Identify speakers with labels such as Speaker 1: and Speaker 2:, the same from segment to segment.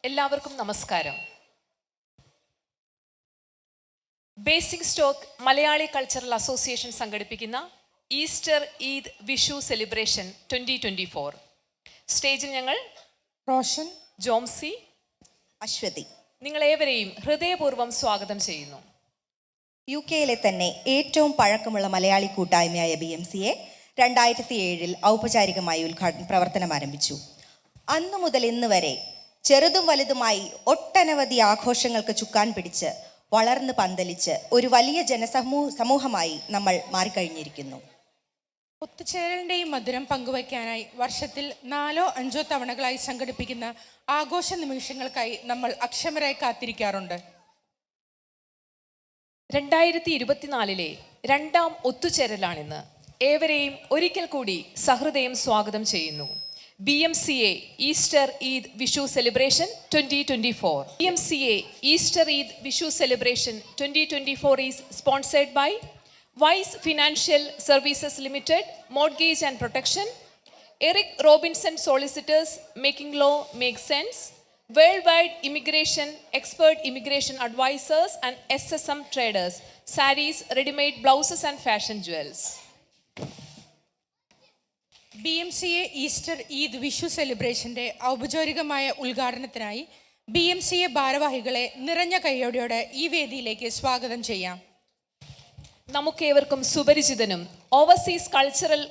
Speaker 1: എല്ലാവർക്കും നമസ്കാരം. Basic stock Malayali cultural association സംഘടിപ്പിക്കുന്ന ഈസ്റ്റർ ഈദ് വിഷു സെലിബ്രേഷൻ 2024. സ്റ്റേജിൽ ഞങ്ങൾ
Speaker 2: റോഷൻ,
Speaker 1: ജോംസി,
Speaker 3: അശ്വതി
Speaker 1: നിങ്ങളേവരെയും ഹൃദയപൂർവ്വം സ്വാഗതം ചെയ്യുന്നു.
Speaker 3: UK-യിലെ തന്നെ ഏറ്റവും പഴക്കമുള്ള മലയാളി കൂട്ടായ്മയായ BMCA 2007 ഔപചാരികമായി പ്രവർത്തനം ആരംഭിച്ചു. അന്നു മുതൽ ഇന്ന് വരെ ചെറുതും വലുതുമായി ഒട്ടനവധി ആഘോഷങ്ങൾക്ക് ചുക്കാൻ പിടിച്ച് വളർന്ന് പന്തലിച്ച് ഒരു വലിയ സമൂഹമായി നമ്മൾ മാറിക്കഴിഞ്ഞിരിക്കുന്നു.
Speaker 2: ഒത്തുചേരലിൻ്റെയും മധുരം പങ്കുവയ്ക്കാനായി വർഷത്തിൽ 4-5 തവണകളായി സംഘടിപ്പിക്കുന്ന ആഘോഷ നിമിഷങ്ങൾക്കായി നമ്മൾ അക്ഷമരായി കാത്തിരിക്കാറുണ്ട്.
Speaker 1: 2024 രണ്ടാം ഒത്തുചേരലാണിന്ന്. ഏവരെയും ഒരിക്കൽ കൂടി സഹൃദയം സ്വാഗതം ചെയ്യുന്നു. BMCA Easter Eid Vishu celebration 2024. BMCA Easter Eid Vishu celebration 2024 is sponsored by Wise Financial Services Limited, Mortgage and Protection, Eric Robinson Solicitors, Making Law Make Sense, Worldwide Immigration, Expert Immigration Advisors and SSM Traders, Sarees, Ready-Made Blouses and Fashion Jewels.
Speaker 2: BMCA Easter Eid Vishu സെലിബ്രേഷൻ്റെ ഔപചാരികമായ ഉദ്ഘാടനത്തിനായി BMCA ഭാരവാഹികളെ നിറഞ്ഞ കൈയോടെയോടെ ഈ വേദിയിലേക്ക് സ്വാഗതം ചെയ്യാം.
Speaker 1: നമുക്കേവർക്കും സുപരിചിതനും ഓവർസീസ് കൾച്ചറൽ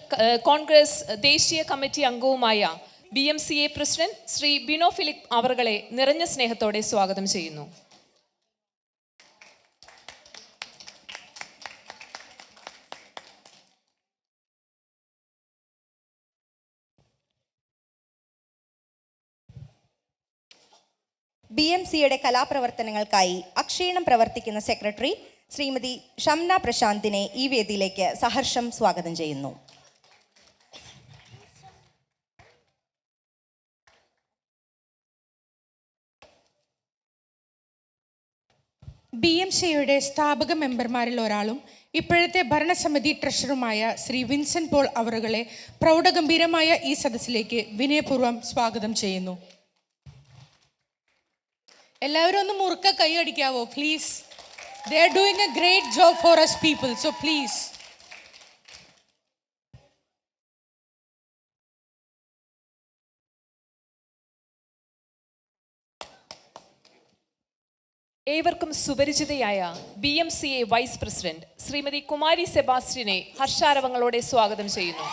Speaker 1: കോൺഗ്രസ് ദേശീയ കമ്മിറ്റി അംഗവുമായ BMCA പ്രസിഡന്റ് ശ്രീ ബിനോ ഫിലിപ്പ് അവറുകളെ നിറഞ്ഞ സ്നേഹത്തോടെ സ്വാഗതം ചെയ്യുന്നു.
Speaker 3: BMCയുടെ കലാപ്രവർത്തനങ്ങൾക്കായി അക്ഷീണം പ്രവർത്തിക്കുന്ന സെക്രട്ടറി ശ്രീമതി ഷംന പ്രശാന്തിനെ ഈ വേദിയിലേക്ക് സഹർഷം സ്വാഗതം ചെയ്യുന്നു.
Speaker 2: BMCയുടെ സ്ഥാപക മെമ്പർമാരിൽ ഒരാളും ഇപ്പോഴത്തെ ഭരണസമിതി ട്രഷററുമായ ശ്രീ വിൻസെന്റ് പോൾ അവറുകളെ പ്രൗഢഗംഭീരമായ ഈ സദസ്സിലേക്ക് വിനയപൂർവ്വം സ്വാഗതം ചെയ്യുന്നു. എല്ലാവരും ഒന്ന് മുറുക്ക കൈ അടിക്കാവോ please? They are doing a great job for us people, so please.
Speaker 1: ഏവർക്കും സുപരിചിതയായ BMCA vice president Shrimati Kumari സെബാസ്റ്റ്യനെ ഹർഷാരവങ്ങളോടെ സ്വാഗതം ചെയ്യുന്നു.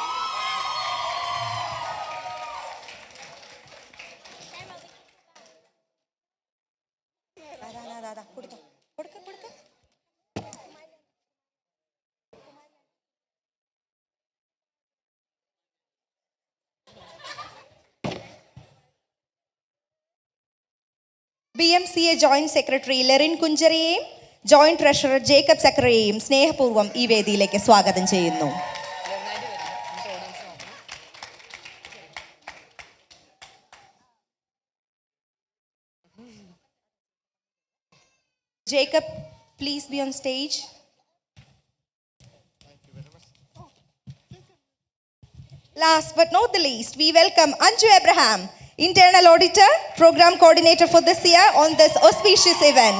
Speaker 3: BMCA ജോയിന്റ് സെക്രട്ടറി ലെറിൻ കുഞ്ചറിയെയും ജോയിന്റ് ട്രഷറർ ജേക്കബ് സക്കറിയെയും സ്നേഹപൂർവ്വം ഈ വേദിയിലേക്ക് സ്വാഗതം ചെയ്യുന്നു. Jacob, please be on stage. Last but not the least, we welcome Anju Abraham, Internal Auditor, Program Coordinator for this year on this auspicious event.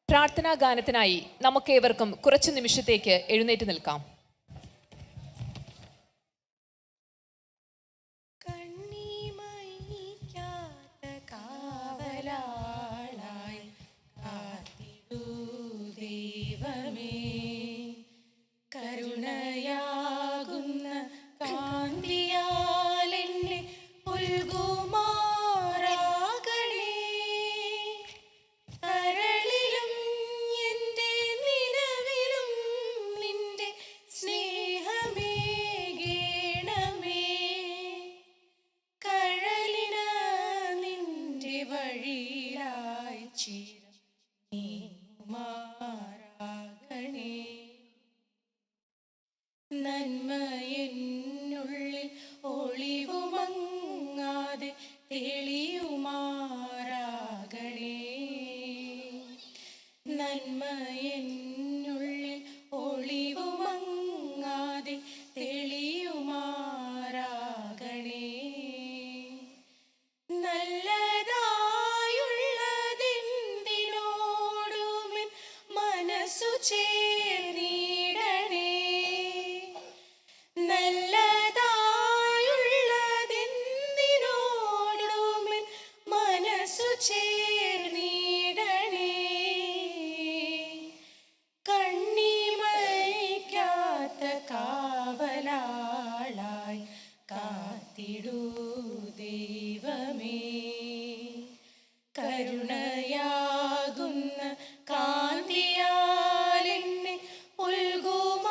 Speaker 1: പ്രാർത്ഥനാ ഗാനത്തിനായി നമുക്കേവർക്കും കുറച്ചു നിമിഷത്തേക്ക് എഴുന്നേറ്റ് നിൽക്കാം.
Speaker 2: നന്മയെന്നുള്ളിൽ ഒളിവുമങ്ങാതെ തെളിയുമാറാകണേ. നന്മയെന്നുള്ളിൽ ഒളിവുമങ്ങാതെ കാവലാളായി കാത്തിടൂ ദൈവമേ. കരുണയാകുന്ന കാന്തിയാൽ എന്നെ ഉൽകുമാറാകണേ.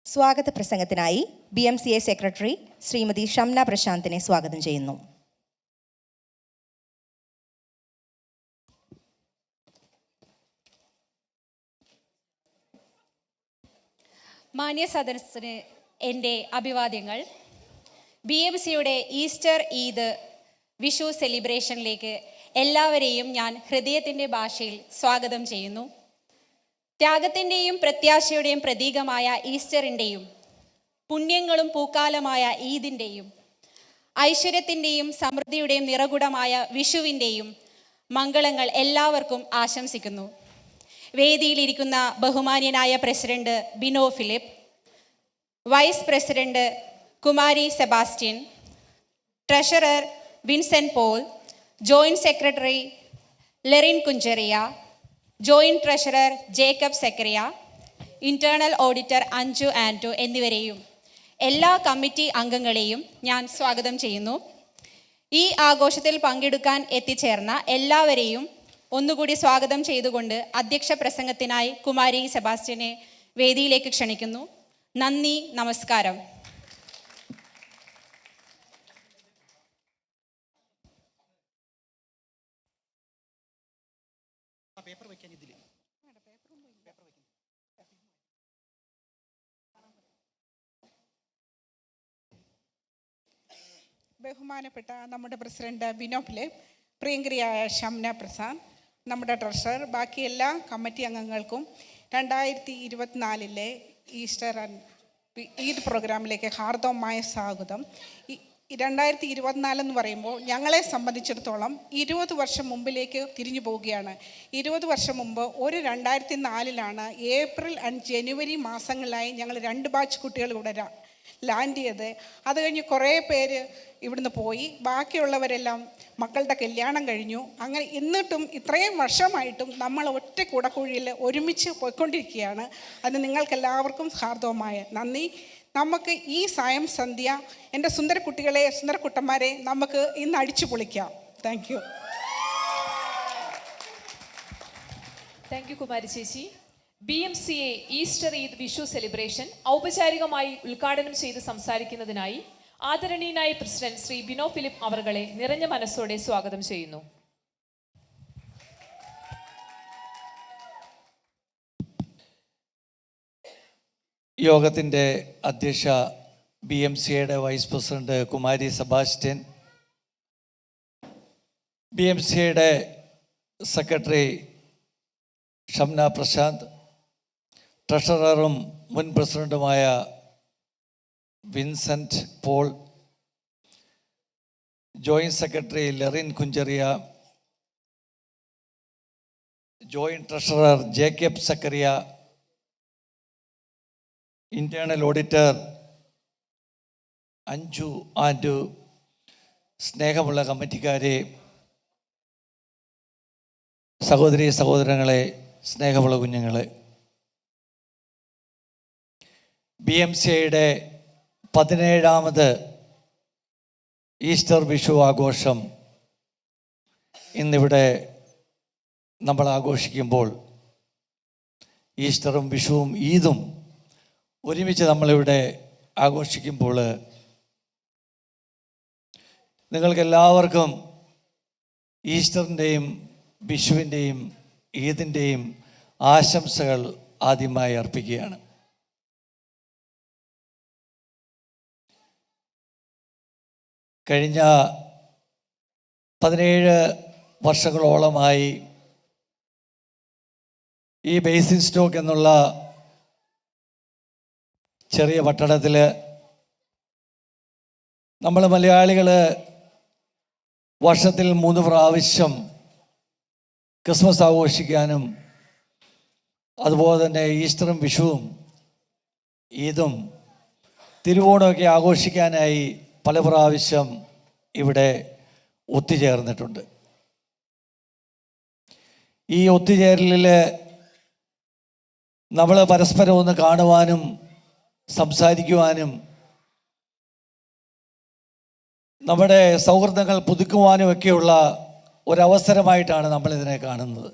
Speaker 3: സ്വാഗത പ്രസംഗത്തിനായി BMCA സെക്രട്ടറി ശ്രീമതി ഷംന പ്രശാന്തിനെ സ്വാഗതം ചെയ്യുന്നു.
Speaker 4: മാന്യ സദസ്സിന് എൻ്റെ അഭിവാദ്യങ്ങൾ. BMCയുടെ ഈസ്റ്റർ ഈദ് വിഷു സെലിബ്രേഷനിലേക്ക് എല്ലാവരെയും ഞാൻ ഹൃദയത്തിൻ്റെ ഭാഷയിൽ സ്വാഗതം ചെയ്യുന്നു. ത്യാഗത്തിൻ്റെയും പ്രത്യാശയുടെയും പ്രതീകമായ ഈസ്റ്ററിൻ്റെയും പുണ്യങ്ങളും പൂക്കാലമായ ഈദിൻ്റെയും ഐശ്വര്യത്തിൻ്റെയും സമൃദ്ധിയുടെയും നിറകുടമായ വിഷുവിൻ്റെയും മംഗളങ്ങൾ എല്ലാവർക്കും ആശംസിക്കുന്നു. വേദിയിലിരിക്കുന്ന ബഹുമാന്യനായ president Bino Philip, vice president Kumari Sebastian, treasurer Vincent Paul, joint secretary Lerin Kuncheria, joint treasurer Jacob Zacharia, internal auditor Anju Anto എന്നിവരെയും എല്ലാ കമ്മിറ്റി അംഗങ്ങളെയും ഞാൻ സ്വാഗതം ചെയ്യുന്നു. ഈ ആഘോഷത്തിൽ പങ്കെടുക്കാൻ എത്തിച്ചേർന്ന എല്ലാവരെയും ഒന്നുകൂടി സ്വാഗതം ചെയ്തുകൊണ്ട് അധ്യക്ഷ പ്രസംഗത്തിനായി കുമാരി സെബാസ്റ്റ്യനെ വേദിയിലേക്ക് ക്ഷണിക്കുന്നു. നന്ദി, നമസ്കാരം.
Speaker 2: ബഹുമാനപ്പെട്ട നമ്മുടെ പ്രസിഡന്റ് ബിനോ ഫിലിപ്പ്, പ്രിയങ്കരിയായ ഷംന പ്രസാദ്, നമ്മുടെ ട്രഷറർ, ബാക്കി എല്ലാ കമ്മിറ്റി അംഗങ്ങൾക്കും 2024 ഈസ്റ്റർ ഈദ് പ്രോഗ്രാമിലേക്ക് ഹാർദവമായ സ്വാഗതം. 2024 എന്ന് പറയുമ്പോൾ ഞങ്ങളെ സംബന്ധിച്ചിടത്തോളം 20 വർഷം മുമ്പിലേക്ക് തിരിഞ്ഞു പോവുകയാണ്. 20 വർഷം മുമ്പ് 2004 ഏപ്രിൽ ആൻഡ് ജനുവരി മാസങ്ങളിലായി ഞങ്ങൾ 2 ബാച്ച് കുട്ടികൾ ഇവിടെ ലാൻഡ് ചെയ്ത്, അത് കഴിഞ്ഞ് കുറേ പേര് ഇവിടുന്ന് പോയി, ബാക്കിയുള്ളവരെല്ലാം മക്കളുടെ കല്യാണം കഴിഞ്ഞു. അങ്ങനെ എന്നിട്ടും ഇത്രയും വർഷമായിട്ടും നമ്മൾ ഒറ്റ കുടക്കുഴിയിൽ ഒരുമിച്ച് പോയിക്കൊണ്ടിരിക്കുകയാണ്. അത് നിങ്ങൾക്കെല്ലാവർക്കും ഹാർദവമായ നന്ദി. നമുക്ക് ഈ സായം സന്ധ്യ എൻ്റെ സുന്ദര കുട്ടികളെ, സുന്ദര കുട്ടന്മാരെ നമുക്ക് ഇന്ന് അടിച്ചു പൊളിക്കാം. Thank you.
Speaker 1: Thank you Kumari ചേച്ചി. BMCA Easter Eid Vishu celebration ഔപചാരികമായി ഉദ്ഘാടനം ചെയ്ത് സംസാരിക്കുന്നതിനായി ആദരണീയനായ പ്രസിഡന്റ് ശ്രീ ബിനോ ഫിലിപ്പ് അവർകളെ നിറഞ്ഞ മനസ്സോടെ സ്വാഗതം ചെയ്യുന്നു.
Speaker 5: യോഗത്തിൻ്റെ അധ്യക്ഷ BMCയുടെ വൈസ് പ്രസിഡന്റ് കുമാരി സെബാസ്റ്റ്യൻ, BMCയുടെ സെക്രട്ടറി ഷംന പ്രശാന്ത്, ട്രഷററും മുൻ പ്രസിഡന്റുമായ Vincent Paul, joint secretary Lerin Kuncheria, joint treasurer Jacob Zacharia, internal auditor Anju Anto, സ്നേഹമുള്ള കമ്മിറ്റിക്കാരെ, സഹോദരി സഹോദരങ്ങളെ, സ്നേഹമുള്ള കുഞ്ഞുങ്ങളെ, BMCയുടെ 17ാമത് ഈസ്റ്റർ വിഷു ആഘോഷം ഇന്നിവിടെ നമ്മൾ ആഘോഷിക്കുമ്പോൾ, ഈസ്റ്ററും വിഷുവും ഈദും ഒരുമിച്ച് നമ്മളിവിടെ ആഘോഷിക്കുമ്പോൾ നിങ്ങൾക്കെല്ലാവർക്കും ഈസ്റ്ററിൻ്റെയും വിഷുവിൻ്റെയും ഈദിൻ്റെയും ആശംസകൾ ആദ്യമായി അർപ്പിക്കുകയാണ്. കഴിഞ്ഞ 17 വർഷങ്ങളോളമായി ഈ ബേസിൻസ്റ്റോക്ക് എന്നുള്ള ചെറിയ പട്ടണത്തിൽ നമ്മൾ മലയാളികൾ വർഷത്തിൽ 3 പ്രാവശ്യം ക്രിസ്മസ് ആഘോഷിക്കാനും അതുപോലെ തന്നെ ഈസ്റ്ററും വിഷുവും ഈദും തിരുവോണമൊക്കെ ആഘോഷിക്കാനായി പല പ്രാവശ്യം ഇവിടെ ഒത്തുചേർന്നിട്ടുണ്ട്. ഈ ഒത്തുചേരലിൽ നമ്മൾ പരസ്പരം ഒന്ന് കാണുവാനും സംസാരിക്കുവാനും നമ്മുടെ സൗഹൃദങ്ങൾ പുതുക്കുവാനും ഒക്കെയുള്ള ഒരവസരമായിട്ടാണ് നമ്മളിതിനെ കാണുന്നത്.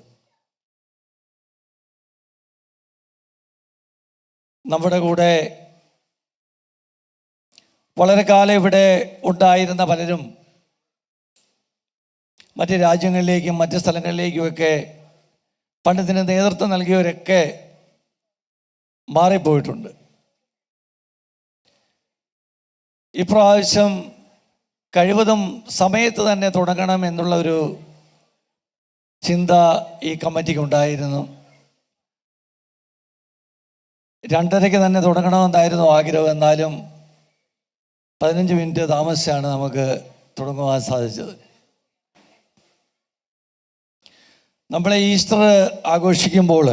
Speaker 5: നമ്മുടെ കൂടെ വളരെ കാലം ഇവിടെ ഉണ്ടായിരുന്ന പലരും മറ്റ് രാജ്യങ്ങളിലേക്കും മറ്റ് സ്ഥലങ്ങളിലേക്കുമൊക്കെ പണ്ടതിന് നേതൃത്വം നൽകിയവരൊക്കെ മാറിപ്പോയിട്ടുണ്ട്. ഇപ്രാവശ്യം കഴിവതും സമയത്ത് തന്നെ തുടങ്ങണം എന്നുള്ള ഒരു ചിന്ത ഈ കമ്മിറ്റിക്ക് ഉണ്ടായിരുന്നു. 2:30 തന്നെ തുടങ്ങണമെന്നായിരുന്നു ആഗ്രഹം. എന്നാലും 15 മിനിറ്റ് താമസിച്ചാണ് നമുക്ക് തുടങ്ങുവാൻ സാധിച്ചത്. നമ്മളെ ഈസ്റ്റർ ആഘോഷിക്കുമ്പോൾ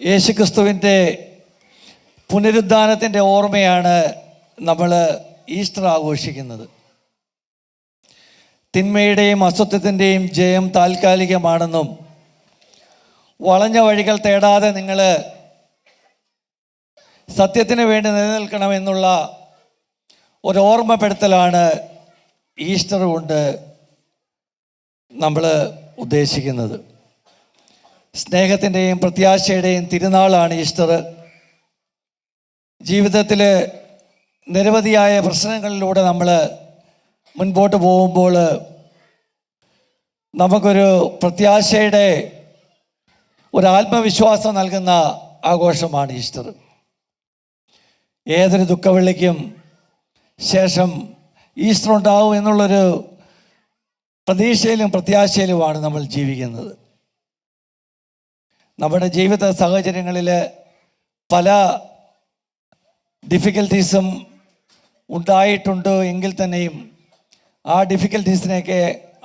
Speaker 5: യേശുക്രിസ്തുവിൻ്റെ പുനരുദ്ധാനത്തിൻ്റെ ഓർമ്മയാണ് നമ്മൾ ഈസ്റ്റർ ആഘോഷിക്കുന്നത്. തിന്മയുടെയും അസത്യത്തിൻ്റെയും ജയം താൽക്കാലികമാണെന്നും വളഞ്ഞ വഴികൾ തേടാതെ നിങ്ങൾ സത്യത്തിന് വേണ്ടി നിലനിൽക്കണമെന്നുള്ള ഒരു ഓർമ്മപ്പെടുത്തലാണ് ഈസ്റ്റർ കൊണ്ട് നമ്മൾ ഉദ്ദേശിക്കുന്നത്. സ്നേഹത്തിൻ്റെയും പ്രത്യാശയുടെയും തിരുനാളാണ് ഈസ്റ്റർ. ജീവിതത്തിൽ നിരവധിയായ പ്രശ്നങ്ങളിലൂടെ നമ്മൾ മുൻപോട്ട് പോകുമ്പോൾ നമുക്കൊരു പ്രത്യാശയുടെ ഒരു ആത്മവിശ്വാസം നൽകുന്ന ആഘോഷമാണ് ഈസ്റ്റർ. ഏതൊരു ദുഃഖവെള്ളിക്കും ശേഷം ഈസ്റ്റർ ഉണ്ടാവും എന്നുള്ളൊരു പ്രതീക്ഷയിലും പ്രത്യാശയിലുമാണ് നമ്മൾ ജീവിക്കുന്നത്. നമ്മുടെ ജീവിത സാഹചര്യങ്ങളിൽ പല ഡിഫിക്കൽട്ടീസും ഉണ്ടായിട്ടുണ്ട് എങ്കിൽ തന്നെയും ആ ഡിഫിക്കൽട്ടീസിനെയൊക്കെ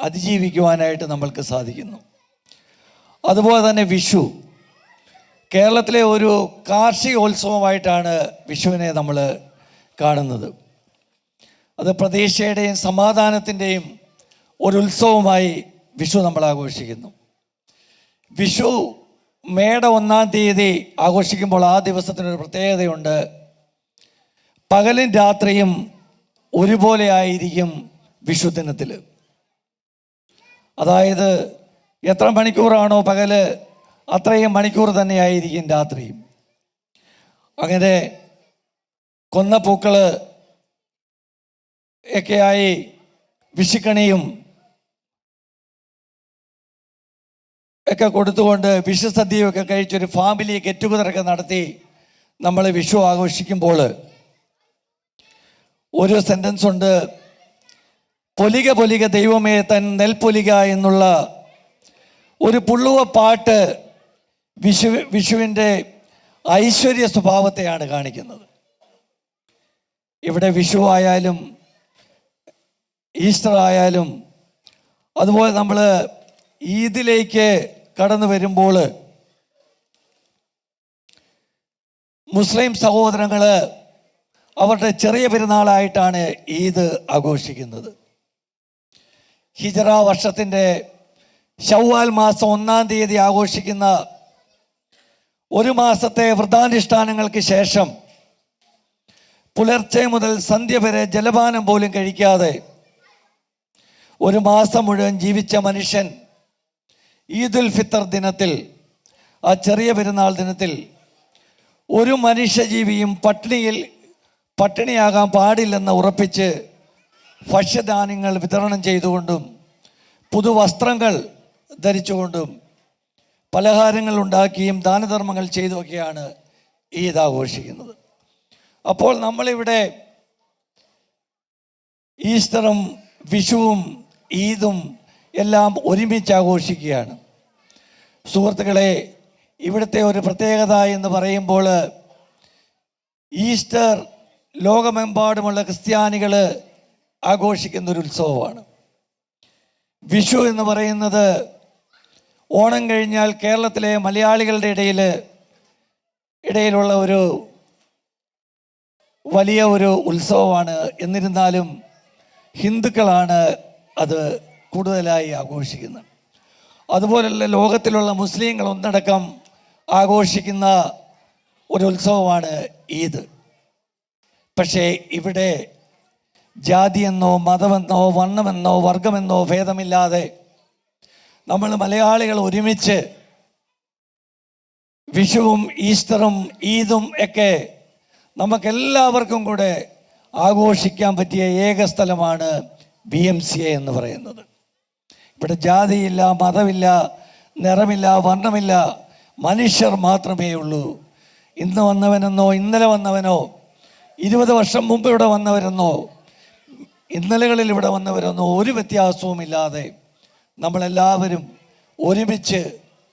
Speaker 5: അതിജീവിക്കുവാനായിട്ട് നമ്മൾക്ക് സാധിക്കുന്നു. അതുപോലെ തന്നെ വിഷു കേരളത്തിലെ ഒരു കാർഷികോത്സവമായിട്ടാണ് വിഷുവിനെ നമ്മൾ കാണുന്നത്. അത് പ്രതീക്ഷയുടെയും സമാധാനത്തിൻ്റെയും ഒരു ഉത്സവമായി വിഷു നമ്മൾ ആഘോഷിക്കുന്നു. വിഷു മേട 1-ാം തീയതി ആഘോഷിക്കുമ്പോൾ ആ ദിവസത്തിനൊരു പ്രത്യേകതയുണ്ട്. പകലും രാത്രിയും ഒരുപോലെ ആയിരിക്കും വിഷു ദിനത്തിൽ. അതായത് എത്ര മണിക്കൂറാണോ പകല് അത്രയും മണിക്കൂർ തന്നെയായിരിക്കും രാത്രിയും. അങ്ങനെ കൊന്നപ്പൂക്കൾ ഒക്കെയായി വിഷുക്കണിയും ഒക്കെ കൊടുത്തുകൊണ്ട് വിഷുസദ്യയൊക്കെ കഴിച്ചൊരു ഫാമിലി ഗെറ്റ് ടുഗദറൊക്കെ നടത്തി നമ്മൾ വിഷു ആഘോഷിക്കുമ്പോൾ ഒരു സെൻറ്റൻസ് ഉണ്ട്. പൊലിക പൊലിക ദൈവമേ തൻ നെൽപ്പൊലിക എന്നുള്ള ഒരു പുള്ളുവ പാട്ട് വിഷുവിൻ്റെ ഐശ്വര്യ സ്വഭാവത്തെയാണ് കാണിക്കുന്നത്. ഇവിടെ വിഷു ആയാലും ഈസ്റ്റർ ആയാലും അതുപോലെ നമ്മൾ ഈദിലേക്ക് കടന്നു വരുമ്പോൾ മുസ്ലിം സഹോദരങ്ങൾ അവരുടെ ചെറിയ പെരുന്നാളായിട്ടാണ് ഈദ് ആഘോഷിക്കുന്നത്. ഹിജറ വർഷത്തിൻ്റെ ശവ്വാൽ മാസം 1-ാം തീയതി ആഘോഷിക്കുന്ന ഒരു മാസത്തെ വ്രതാനുഷ്ഠാനങ്ങൾക്ക് ശേഷം പുലർച്ചെ മുതൽ സന്ധ്യ വരെ ജലപാനം പോലും കഴിക്കാതെ ഒരു മാസം മുഴുവൻ ജീവിച്ച മനുഷ്യൻ ഈദുൽ ഫിത്തർ ദിനത്തിൽ, ആ ചെറിയ പെരുന്നാൾ ദിനത്തിൽ ഒരു മനുഷ്യജീവിയും പട്ടിണിയാകാൻ പാടില്ലെന്ന് ഉറപ്പിച്ച് ഭക്ഷ്യധാന്യങ്ങൾ വിതരണം ചെയ്തുകൊണ്ടും പുതുവസ്ത്രങ്ങൾ ധരിച്ചുകൊണ്ടും പലഹാരങ്ങൾ ഉണ്ടാക്കിയും ദാനധർമ്മങ്ങൾ ചെയ്തുമൊക്കെയാണ് ഈദ് ആഘോഷിക്കുന്നത്. അപ്പോൾ നമ്മളിവിടെ ഈസ്റ്ററും വിഷുവും ഈദും എല്ലാം ഒരുമിച്ച് ആഘോഷിക്കുകയാണ്. സുഹൃത്തുക്കളെ, ഇവിടുത്തെ ഒരു പ്രത്യേകത എന്ന് പറയുമ്പോൾ ഈസ്റ്റർ ലോകമെമ്പാടുമുള്ള ക്രിസ്ത്യാനികൾ ആഘോഷിക്കുന്നൊരു ഉത്സവമാണ്. വിഷു എന്ന് പറയുന്നത് ഓണം കഴിഞ്ഞാൽ കേരളത്തിലെ മലയാളികളുടെ ഇടയിലുള്ള ഒരു വലിയ ഒരു ഉത്സവമാണ്. എന്നിരുന്നാലും ഹിന്ദുക്കളാണ് അത് കൂടുതലായി ആഘോഷിക്കുന്നത്. അതുപോലുള്ള ലോകത്തിലുള്ള മുസ്ലിങ്ങൾ ഒന്നടക്കം ആഘോഷിക്കുന്ന ഒരു ഉത്സവമാണ് ഈദ്. പക്ഷേ ഇവിടെ ജാതിയെന്നോ മതമെന്നോ വർണ്ണമെന്നോ വർഗമെന്നോ ഭേദമില്ലാതെ നമ്മൾ മലയാളികൾ ഒരുമിച്ച് വിഷുവും ഈസ്റ്ററും ഈദും ഒക്കെ നമുക്കെല്ലാവർക്കും കൂടെ ആഘോഷിക്കാൻ പറ്റിയ ഏക സ്ഥലമാണ് BMCA എന്ന് പറയുന്നത്. ഇവിടെ ജാതിയില്ല, മതമില്ല, നിറമില്ല, വർണ്ണമില്ല, മനുഷ്യർ മാത്രമേ ഉള്ളൂ. ഇന്ന് വന്നവനെന്നോ ഇന്നലെ വന്നവനോ 20 വർഷം മുമ്പ് ഇവിടെ വന്നവരെന്നോ ഇന്നലകളിൽ ഇവിടെ വന്നവരെന്നോ ഒരു വ്യത്യാസവുമില്ലാതെ നമ്മളെല്ലാവരും ഒരുമിച്ച്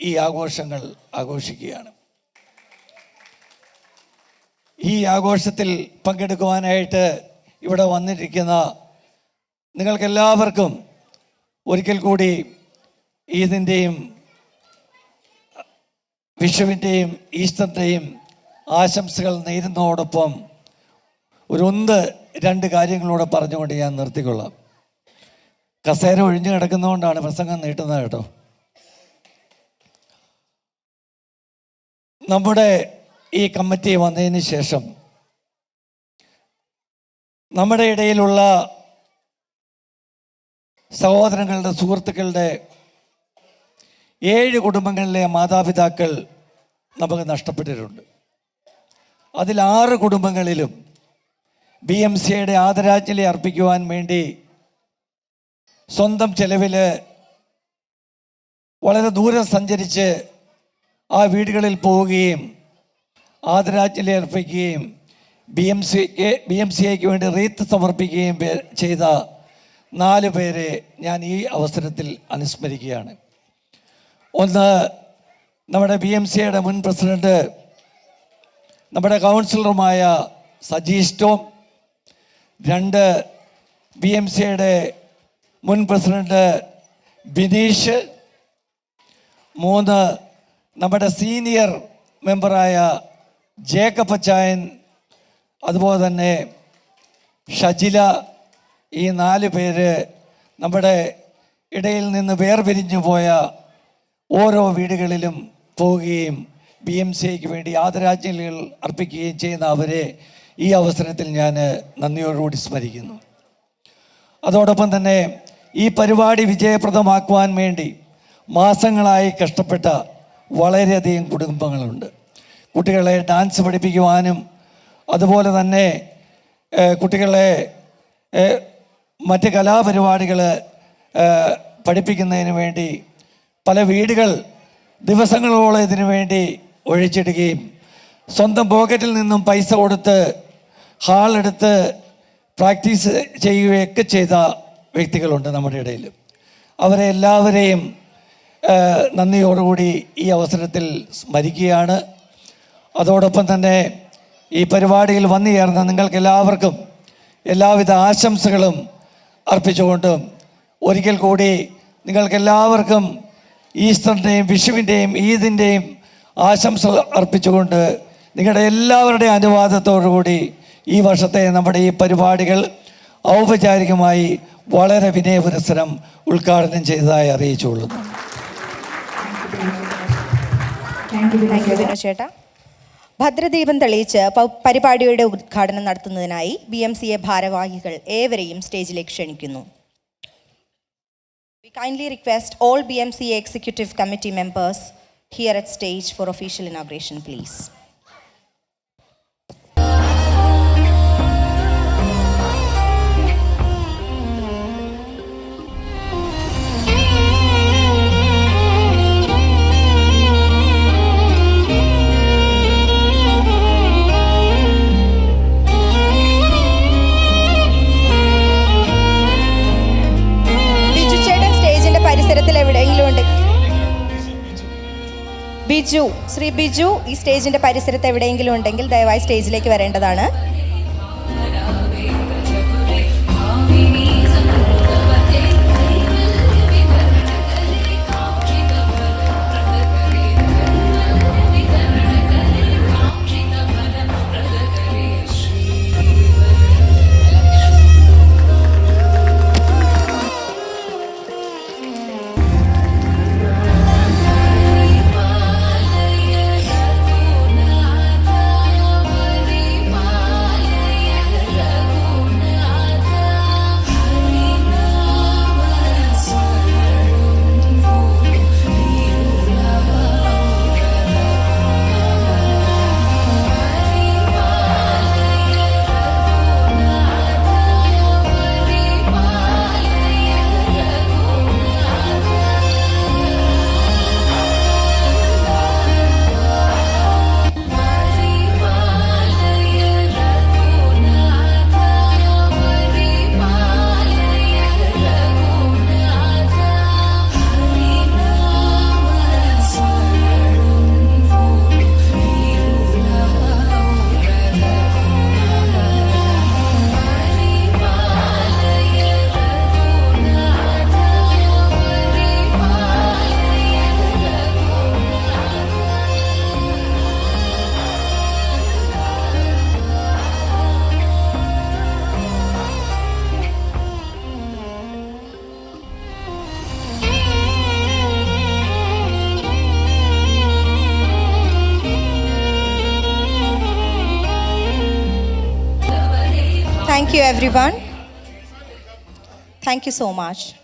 Speaker 5: ഈ ആഘോഷങ്ങൾ ആഘോഷിക്കുകയാണ്. ഈ ആഘോഷത്തിൽ പങ്കെടുക്കുവാനായിട്ട് ഇവിടെ വന്നിരിക്കുന്ന നിങ്ങൾക്കെല്ലാവർക്കും ഒരിക്കൽ കൂടി ഈദിൻ്റെയും വിഷുവിൻ്റെയും ഈസ്റ്ററിൻ്റെയും ആശംസകൾ നേരുന്നതോടൊപ്പം ഒരു 1-2 കാര്യങ്ങളൂടെ പറഞ്ഞുകൊണ്ട് ഞാൻ നിർത്തിക്കൊള്ളാം. കസേര ഒഴിഞ്ഞു കിടക്കുന്നതുകൊണ്ടാണ് പ്രസംഗം നീട്ടുന്നത് കേട്ടോ. നമ്മുടെ ഈ കമ്മിറ്റി വന്നതിന് ശേഷം നമ്മുടെ ഇടയിലുള്ള സഹോദരങ്ങളുടെ സുഹൃത്തുക്കളുടെ 7 കുടുംബങ്ങളിലെ മാതാപിതാക്കൾ നമുക്ക് നഷ്ടപ്പെട്ടിട്ടുണ്ട്. അതിൽ 6 കുടുംബങ്ങളിലും BMCയുടെ ആദരാഞ്ജലി അർപ്പിക്കുവാൻ വേണ്ടി സ്വന്തം ചെലവിൽ വളരെ ദൂരം സഞ്ചരിച്ച് ആ വീടുകളിൽ പോവുകയും ആദരാഞ്ജലി അർപ്പിക്കുകയും BMCAക്ക് വേണ്ടി റീത്ത് സമർപ്പിക്കുകയും ചെയ്ത 4 പേരെ ഞാൻ ഈ അവസരത്തിൽ അനുസ്മരിക്കുകയാണ്. ഒന്ന്, നമ്മുടെ BMCയുടെ മുൻ പ്രസിഡന്റ് നമ്മുടെ കൗൺസിലറുമായ സജീഷ് ടോം. 2, BMCയുടെ മുൻ പ്രസിഡന്റ് ബിനീഷ്. 3, നമ്മുടെ സീനിയർ മെമ്പറായ ജേക്കബ് അച്ചായൻ, അതുപോലെ തന്നെ ഷജില. ഈ 4 പേര് നമ്മുടെ ഇടയിൽ നിന്ന് വേർപിരിഞ്ഞു പോയ ഓരോ വീടുകളിലും പോവുകയും BMCക്ക് വേണ്ടി ആദരാഞ്ജലികൾ അർപ്പിക്കുകയും ചെയ്യുന്ന അവരെ ഈ അവസരത്തിൽ ഞാൻ നന്ദിയോടുകൂടി സ്മരിക്കുന്നു. അതോടൊപ്പം തന്നെ ഈ പരിപാടി വിജയപ്രദമാക്കുവാൻ വേണ്ടി മാസങ്ങളായി കഷ്ടപ്പെട്ട വളരെയധികം കുടുംബങ്ങളുണ്ട്. കുട്ടികളെ ഡാൻസ് പഠിപ്പിക്കുവാനും അതുപോലെ തന്നെ കുട്ടികളെ മറ്റ് കലാപരിപാടികൾ പഠിപ്പിക്കുന്നതിന് വേണ്ടി പല വീടുകൾ ദിവസങ്ങളോളം ഇതിനു വേണ്ടി ഒഴിച്ചിടുകയും സ്വന്തം പോക്കറ്റിൽ നിന്നും പൈസ കൊടുത്ത് ഹാളെടുത്ത് പ്രാക്ടീസ് ചെയ്യുകയൊക്കെ ചെയ്ത വ്യക്തികളുണ്ട് നമ്മുടെ ഇടയിൽ. അവരെ എല്ലാവരെയും നന്ദിയോടുകൂടി ഈ അവസരത്തിൽ സ്മരിക്കുകയാണ്. അതോടൊപ്പം തന്നെ ഈ പരിപാടിയിൽ വന്നു ചേർന്ന നിങ്ങൾക്കെല്ലാവർക്കും എല്ലാവിധ ആശംസകളും അർപ്പിച്ചുകൊണ്ടും ഒരിക്കൽ കൂടി നിങ്ങൾക്കെല്ലാവർക്കും ഈസ്റ്ററിൻ്റെയും വിഷുവിൻ്റെയും ഈദിൻ്റെയും ആശംസകൾ അർപ്പിച്ചുകൊണ്ട് നിങ്ങളുടെ എല്ലാവരുടെയും അനുവാദത്തോടുകൂടി ഈ വർഷത്തെ നമ്മുടെ ഈ പരിപാടികൾ ഔപചാരികമായി വളരെ വിനയപുരസ്സരം ഉദ്ഘാടനം ചെയ്തതായി അറിയിച്ചുകൊള്ളുന്നു.
Speaker 3: ചേട്ടാ, ഭദ്രദീപം തെളിയിച്ച് പരിപാടിയുടെ ഉദ്ഘാടനം നടത്തുന്നതിനായി BMCA ഭാരവാഹികൾ ഏവരെയും സ്റ്റേജിലേക്ക് ക്ഷണിക്കുന്നു. We kindly request all BMCA Executive Committee members here at stage for official inauguration, please. Shri Biju ഈ സ്റ്റേജിന്റെ പരിസരത്ത് എവിടെയെങ്കിലും ഉണ്ടെങ്കിൽ ദയവായി സ്റ്റേജിലേക്ക് വരേണ്ടതാണ്. Thank you, everyone. Thank you so much.